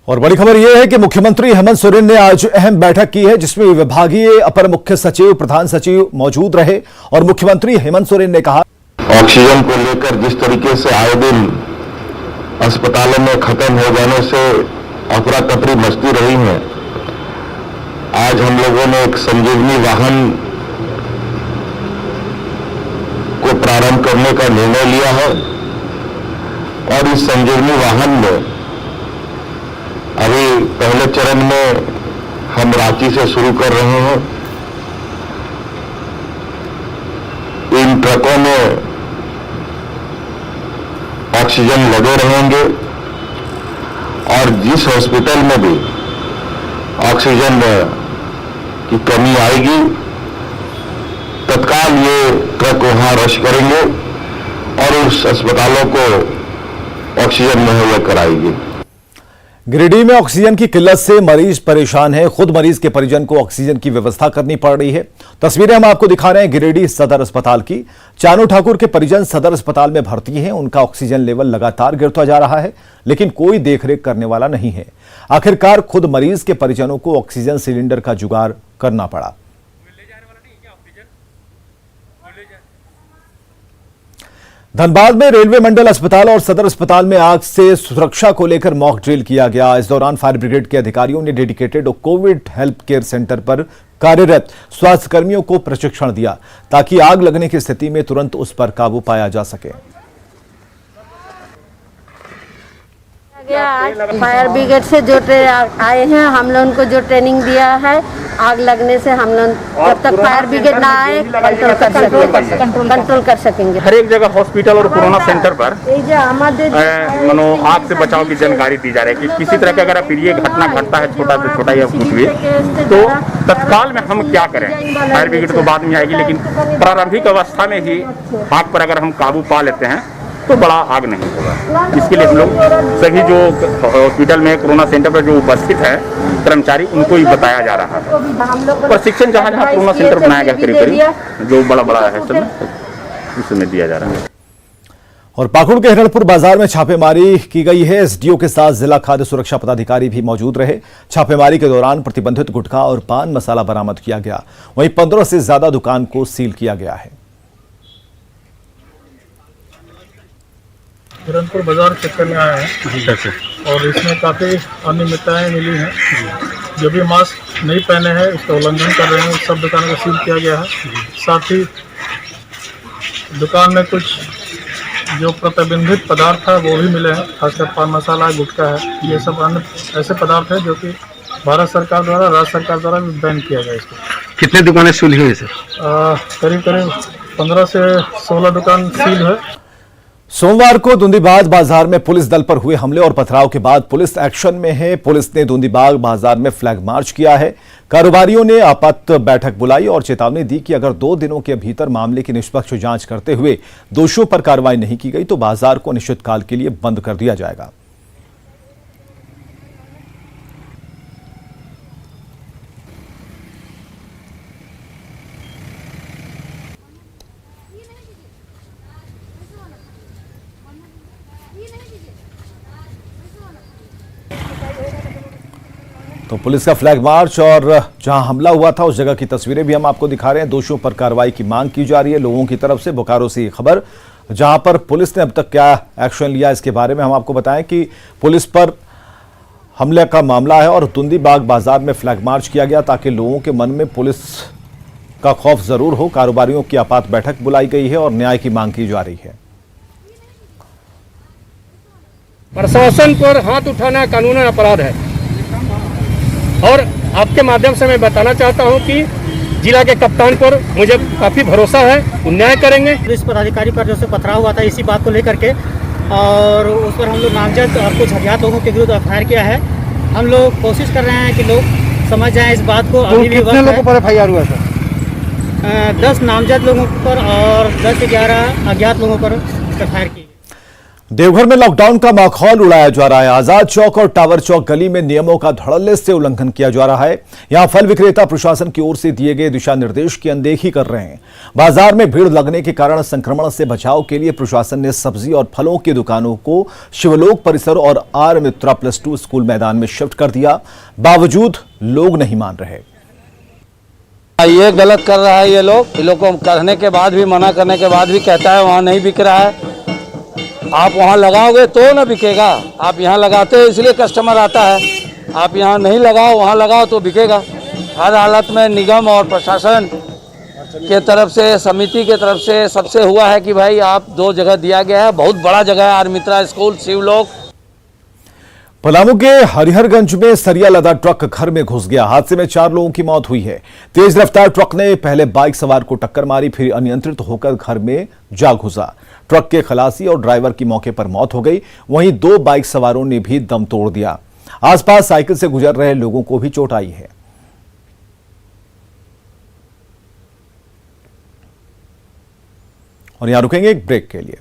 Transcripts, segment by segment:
और बड़ी खबर यह है कि मुख्यमंत्री हेमंत सोरेन ने आज अहम बैठक की है, जिसमें विभागीय अपर मुख्य सचिव, प्रधान सचिव मौजूद रहे। और मुख्यमंत्री हेमंत सोरेन ने कहा, ऑक्सीजन को लेकर जिस तरीके से आए दिन अस्पतालों में खत्म हो जाने से अफरा तफरी मचती रही है, आज हम लोगों ने एक संजीवनी वाहन को प्रारंभ करने का निर्णय लिया है। और इस संजीवनी वाहन में अभी पहले चरण में हम रांची से शुरू कर रहे हैं। इन ट्रकों में ऑक्सीजन लगे रहेंगे और जिस हॉस्पिटल में भी ऑक्सीजन की कमी आएगी, तत्काल ये ट्रक वहां रश करेंगे और उस अस्पतालों को ऑक्सीजन मुहैया कराएगी। गिरिडीह में ऑक्सीजन की किल्लत से मरीज परेशान है। खुद मरीज के परिजन को ऑक्सीजन की व्यवस्था करनी पड़ रही है। तस्वीरें हम आपको दिखा रहे हैं गिरिडीह सदर अस्पताल की। चानू ठाकुर के परिजन सदर अस्पताल में भर्ती हैं। उनका ऑक्सीजन लेवल लगातार गिरता जा रहा है, लेकिन कोई देखरेख करने वाला नहीं है। आखिरकार खुद मरीज के परिजनों को ऑक्सीजन सिलेंडर का जुगाड़ करना पड़ा। धनबाद में रेलवे मंडल अस्पताल और सदर अस्पताल में आग से सुरक्षा को लेकर मॉक ड्रिल किया गया। इस दौरान फायर ब्रिगेड के अधिकारियों ने dedicated Covid health care centre पर कार्यरत स्वास्थ्य कर्मियों को प्रशिक्षण दिया, ताकि आग लगने की स्थिति में तुरंत उस पर काबू पाया जा सके। आज फायर ब्रिगेड से जो आए हैं, हम लोगों को जो ट्रेनिंग दिया है, आग लगने से हम लोग जब तक फायर ब्रिगेड ना आए कंट्रोल कर सकेंगे। हर एक जगह हॉस्पिटल और कोरोना सेंटर पर मनो आग से बचाव की जानकारी दी जा रही है कि किसी तरह का अगर ये घटना घटता है, छोटा से छोटा या कुछ भी, तो तत्काल में हम क्या करें। फायर ब्रिगेड तो बाद में आएगी, लेकिन प्रारंभिक अवस्था में ही आग पर अगर हम काबू पा लेते हैं तो बड़ा आग नहीं होगा। इसके लिए हम लोग सभी जो हॉस्पिटल में कोरोना सेंटर पर जो उपस्थित है कर्मचारी, उनको ही बताया जा रहा है। प्रशिक्षण जहाँ जहाँ कोरोना सेंटर बनाया गया करीब करीब जो बड़ा बड़ा है सब उसमें दिया जा रहा है। और पाकुड़ के हिरणपुर बाजार में छापेमारी की गई है। एसडीओ के साथ जिला खाद्य सुरक्षा पदाधिकारी भी मौजूद रहे। छापेमारी के दौरान प्रतिबंधित गुटखा और पान मसाला बरामद किया गया। वहीं 15 से ज्यादा दुकान को सील किया गया है। हिरणपुर बाजार चक्कर में आया है और इसमें काफ़ी अनियमितताएं मिली हैं। जो भी मास्क नहीं पहने हैं उसका उल्लंघन कर रहे हैं, सब दुकानों को सील किया गया है। साथ ही दुकान में कुछ जो प्रतिबंधित पदार्थ है वो भी मिले हैं, खासकर पान मसाला, गुटखा है। ये सब अन्य ऐसे पदार्थ हैं जो कि भारत सरकार द्वारा, राज्य सरकार द्वारा भी बैन किया गया। इसको कितने दुकानें सील हुई सर? करीब करीब 15 से 16 दुकान सील है। सोमवार को दूंदीबाग बाजार में पुलिस दल पर हुए हमले और पथराव के बाद पुलिस एक्शन में है। पुलिस ने दूंदीबाग बाजार में फ्लैग मार्च किया है। कारोबारियों ने आपात बैठक बुलाई और चेतावनी दी कि अगर 2 दिनों के भीतर मामले की निष्पक्ष जांच करते हुए दोषियों पर कार्रवाई नहीं की गई तो बाजार को अनिश्चितकाल के लिए बंद कर दिया जाएगा। तो पुलिस का फ्लैग मार्च और जहां हमला हुआ था उस जगह की तस्वीरें भी हम आपको दिखा रहे हैं। दोषियों पर कार्रवाई की मांग की जा रही है लोगों की तरफ से। बोकारो से ये खबर, जहां पर पुलिस ने अब तक क्या एक्शन लिया इसके बारे में हम आपको बताएं कि पुलिस पर हमले का मामला है और दूंदीबाग बाजार में फ्लैग मार्च किया गया ताकि लोगों के मन में पुलिस का खौफ जरूर हो। कारोबारियों की आपात बैठक बुलाई गई है और न्याय की मांग की जा रही है। प्रशासन पर हाथ उठाना कानूनन अपराध है और आपके माध्यम से मैं बताना चाहता हूं कि जिला के कप्तान पर मुझे काफ़ी भरोसा है, वो न्याय करेंगे। पुलिस पदाधिकारी पर जो पथराव हुआ था इसी बात को लेकर के, और उस पर हम लोग नामजद और कुछ अज्ञात लोगों के विरुद्ध एफआईआर किया है। हम लोग कोशिश कर रहे हैं कि लोग समझ जाएं इस बात को। अभी भी कितने लोगों पर एफआईआर हुआ था? 10 नामजद लोगों पर और 10 से 11 अज्ञात लोगों पर एफआईआर की। देवघर में लॉकडाउन का माहौल उड़ाया जा रहा है। आजाद चौक और टावर चौक गली में नियमों का धड़ल्ले से उल्लंघन किया जा रहा है। यहां फल विक्रेता प्रशासन की ओर से दिए गए दिशा निर्देश की अनदेखी कर रहे हैं। बाजार में भीड़ लगने के कारण संक्रमण से बचाव के लिए प्रशासन ने सब्जी और फलों की दुकानों को शिवलोक परिसर और आर मित्रा +2 स्कूल मैदान में शिफ्ट कर दिया। बावजूद लोग नहीं मान रहे। ये गलत कर रहा है। ये लोग को कहने के बाद भी, मना करने के बाद भी कहता है वहाँ नहीं बिक रहा है। आप वहाँ लगाओगे तो ना बिकेगा। आप यहाँ लगाते हैं इसलिए कस्टमर आता है। आप यहाँ नहीं लगाओ, वहाँ लगाओ तो बिकेगा। हर हालत में निगम और प्रशासन के तरफ से, समिति के तरफ से सबसे हुआ है कि भाई आप 2 जगह दिया गया है। बहुत बड़ा जगह है, are Mitra school, Shivlok. Palamu के हरिहरगंज में सरिया लदा ट्रक घर में घुस गया। हादसे में 4 लोगों की मौत हुई है। तेज रफ्तार ट्रक ने पहले बाइक सवार को टक्कर मारी, फिर अनियंत्रित होकर घर में जा घुसा। ट्रक के खलासी और ड्राइवर की मौके पर मौत हो गई। वहीं 2 बाइक सवारों ने भी दम तोड़ दिया। आसपास साइकिल से गुजर रहे लोगों को भी चोट आई है। और यहां रुकेंगे एक ब्रेक के लिए।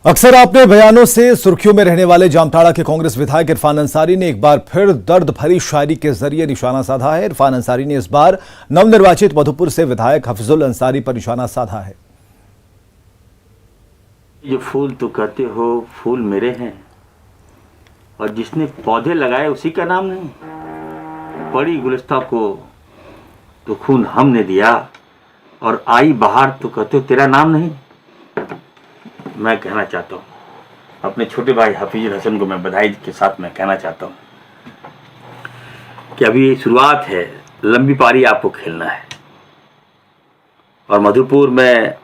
अक्सर अपने बयानों से सुर्खियों में रहने वाले जामताड़ा के कांग्रेस विधायक इरफान अंसारी ने एक बार फिर दर्द भरी शायरी के जरिए निशाना साधा है। इरफान अंसारी ने इस बार नवनिर्वाचित मधुपुर से विधायक हफीजुल अंसारी पर निशाना साधा है। ये फूल तो कहते हो फूल मेरे हैं, और जिसने पौधे लगाए उसी का नाम नहीं। पड़ी गुलिस्ता को तो खून हमने दिया, और आई बहार तो कहते हो तेरा नाम नहीं। मैं कहना चाहता हूँ अपने छोटे भाई हफीजुल हसन को, मैं बधाई के साथ मैं कहना चाहता हूँ कि अभी शुरुआत है, लंबी पारी आपको खेलना है। और मधुपुर में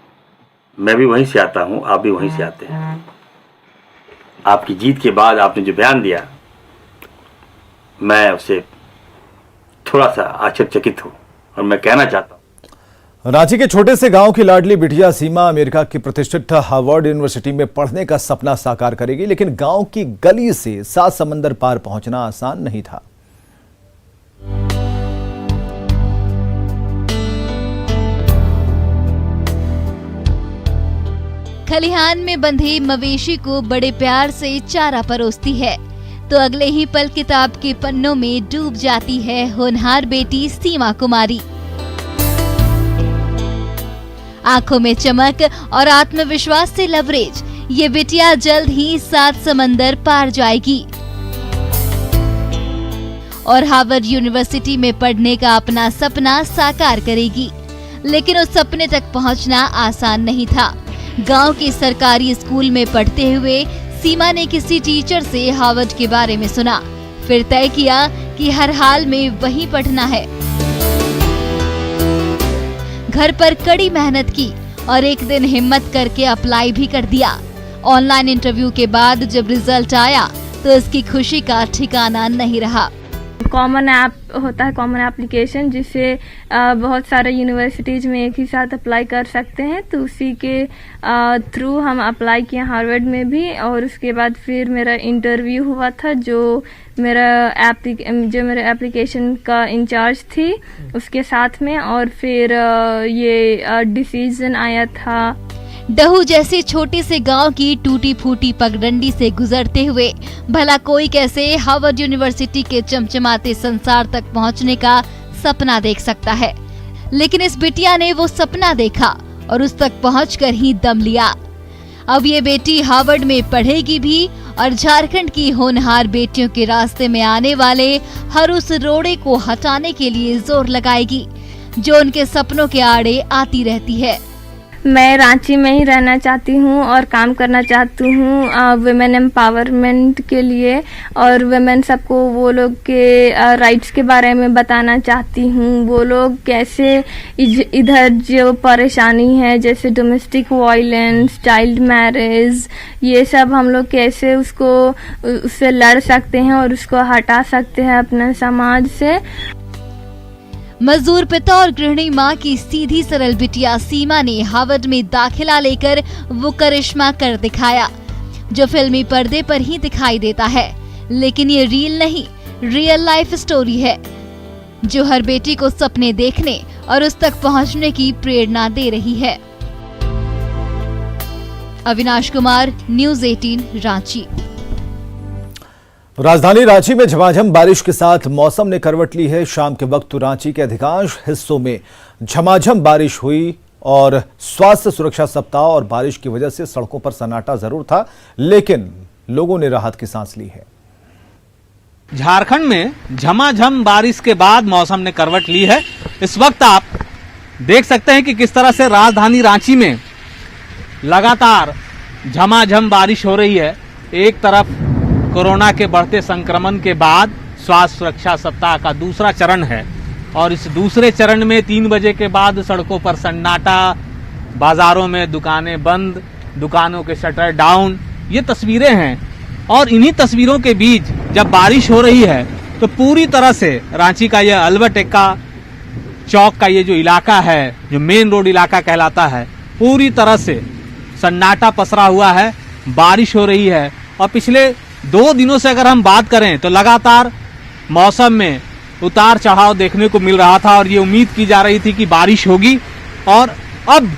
मैं भी वहीं से आता हूँ, आप भी वहीं से आते हैं। आपकी जीत के बाद आपने जो बयान दिया, मैं उससे थोड़ा सा आश्चर्यचकित हूँ। और मैं कहना चाहता हूँ, रांची के छोटे से गांव की लाडली बिटिया सीमा अमेरिका की प्रतिष्ठित हार्वर्ड यूनिवर्सिटी में पढ़ने का सपना साकार करेगी, लेकिन गांव की गली से 7 समंदर पार पहुंचना आसान नहीं था। खलिहान में बंधे मवेशी को बड़े प्यार से चारा परोसती है, तो अगले ही पल किताब के पन्नों में डूब जाती है होनहार बेटी सीमा कुमारी। आंखों में चमक और आत्मविश्वास से लवरेज, ये बिटिया जल्द ही 7 समंदर पार जाएगी और हार्वर्ड यूनिवर्सिटी में पढ़ने का अपना सपना साकार करेगी। लेकिन उस सपने तक पहुंचना आसान नहीं था। गांव के सरकारी स्कूल में पढ़ते हुए सीमा ने किसी टीचर से हार्वर्ड के बारे में सुना, फिर तय किया कि हर हाल में वहीं पढ़ना है। घर पर कड़ी मेहनत की और एक दिन हिम्मत करके अप्लाई भी कर दिया। ऑनलाइन इंटरव्यू के बाद जब रिजल्ट आया तो इसकी खुशी का ठिकाना नहीं रहा। कॉमन ऐप होता है, कॉमन एप्लीकेशन, जिससे बहुत सारे यूनिवर्सिटीज में एक ही साथ अप्लाई कर सकते हैं। तो उसी के थ्रू हम अप्लाई किए हार्वर्ड में भी, और उसके बाद फिर मेरा इंटरव्यू हुआ था। जो मेरे एप्लीकेशन का इंचार्ज थी उसके साथ में, और फिर ये डिसीजन आया था। डहू जैसे छोटे से गांव की टूटी फूटी पगडंडी से गुजरते हुए भला कोई कैसे हार्वर्ड यूनिवर्सिटी के चमचमाते संसार तक पहुंचने का सपना देख सकता है। लेकिन इस बिटिया ने वो सपना देखा और उस तक पहुंचकर ही दम लिया। अब ये बेटी हार्वर्ड में पढ़ेगी भी और झारखंड की होनहार बेटियों के रास्ते में आने वाले हर उस रोड़े को हटाने के लिए जोर लगाएगी जो उनके सपनों के आड़े आती रहती है। मैं रांची में ही रहना चाहती हूँ और काम करना चाहती हूँ वुमेन एम्पावरमेंट के लिए, और वुमेन सबको वो लोग के राइट्स के बारे में बताना चाहती हूँ। वो लोग कैसे इधर जो परेशानी है, जैसे डोमेस्टिक वायलेंस, चाइल्ड मैरिज, ये सब हम लोग कैसे उससे लड़ सकते हैं और उसको हटा सकते हैं अपने समाज से। मजदूर पिता और गृहिणी माँ की सीधी सरल बिटिया सीमा ने हार्वर्ड में दाखिला लेकर वो करिश्मा कर दिखाया जो फिल्मी पर्दे पर ही दिखाई देता है। लेकिन ये रील नहीं, रियल लाइफ स्टोरी है। जो हर बेटी को सपने देखने और उस तक पहुंचने की प्रेरणा दे रही है। अविनाश कुमार, न्यूज़ 18 रांची। राजधानी रांची में झमाझम बारिश के साथ मौसम ने करवट ली है। शाम के वक्त रांची के अधिकांश हिस्सों में झमाझम बारिश हुई और स्वास्थ्य सुरक्षा सप्ताह और बारिश की वजह से सड़कों पर सन्नाटा जरूर था, लेकिन लोगों ने राहत की सांस ली है। झारखंड में झमाझम बारिश के बाद मौसम ने करवट ली है। इस वक्त आप देख सकते हैं कि किस तरह से राजधानी रांची में लगातार झमाझम बारिश हो रही है। एक तरफ कोरोना के बढ़ते संक्रमण के बाद स्वास्थ्य सुरक्षा सप्ताह का दूसरा चरण है और इस दूसरे चरण में 3 बजे के बाद सड़कों पर सन्नाटा, बाजारों में दुकानें बंद, दुकानों के शटर डाउन, ये तस्वीरें हैं। और इन्हीं तस्वीरों के बीच जब बारिश हो रही है तो पूरी तरह से रांची का यह अल्बर्ट एक्का चौक का ये जो इलाका है, जो मेन रोड इलाका कहलाता है, पूरी तरह से सन्नाटा पसरा हुआ है। बारिश हो रही है और पिछले 2 दिनों से अगर हम बात करें तो लगातार मौसम में उतार चढ़ाव देखने को मिल रहा था और ये उम्मीद की जा रही थी कि बारिश होगी और अब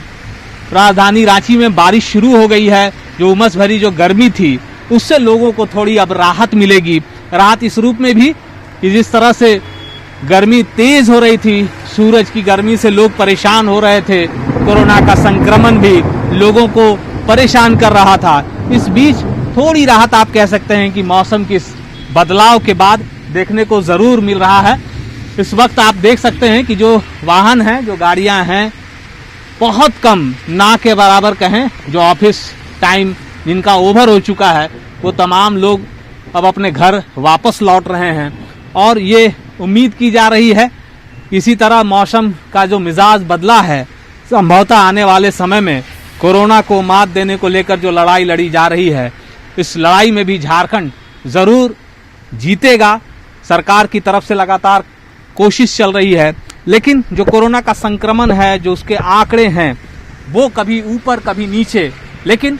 राजधानी रांची में बारिश शुरू हो गई है। जो उमस भरी जो गर्मी थी उससे लोगों को थोड़ी अब राहत मिलेगी। राहत इस रूप में भी कि जिस तरह से गर्मी तेज हो रही थी, सूरज की गर्मी से लोग परेशान हो रहे थे, कोरोना का संक्रमण भी लोगों को परेशान कर रहा था। इस बीच थोड़ी राहत आप कह सकते हैं कि मौसम के बदलाव के बाद देखने को जरूर मिल रहा है। इस वक्त आप देख सकते हैं कि जो वाहन हैं, जो गाड़ियां हैं, बहुत कम, ना के बराबर कहें, जो ऑफिस टाइम जिनका ओवर हो चुका है, वो तमाम लोग अब अपने घर वापस लौट रहे हैं और ये उम्मीद की जा रही है इसी तरह मौसम का जो मिजाज बदला है, संभवतः आने वाले समय में कोरोना को मात देने को लेकर जो लड़ाई लड़ी जा रही है, इस लड़ाई में भी झारखंड जरूर जीतेगा। सरकार की तरफ से लगातार कोशिश चल रही है, लेकिन जो कोरोना का संक्रमण है, जो उसके आंकड़े हैं, वो कभी ऊपर कभी नीचे, लेकिन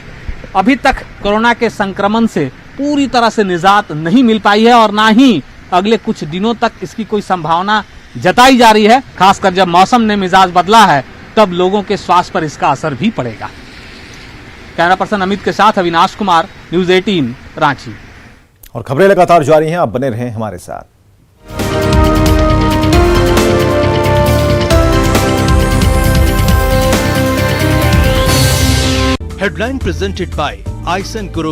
अभी तक कोरोना के संक्रमण से पूरी तरह से निजात नहीं मिल पाई है और ना ही अगले कुछ दिनों तक इसकी कोई संभावना जताई जा रही है। खासकर जब मौसम ने मिजाज बदला है तब लोगों के स्वास्थ्य पर इसका असर भी पड़ेगा। कैमरा पर्सन अमित के साथ अविनाश कुमार, न्यूज़ 18 रांची। और खबरें लगातार जारी हैं, आप बने रहें हमारे साथ। Headline presented by Aisen Guru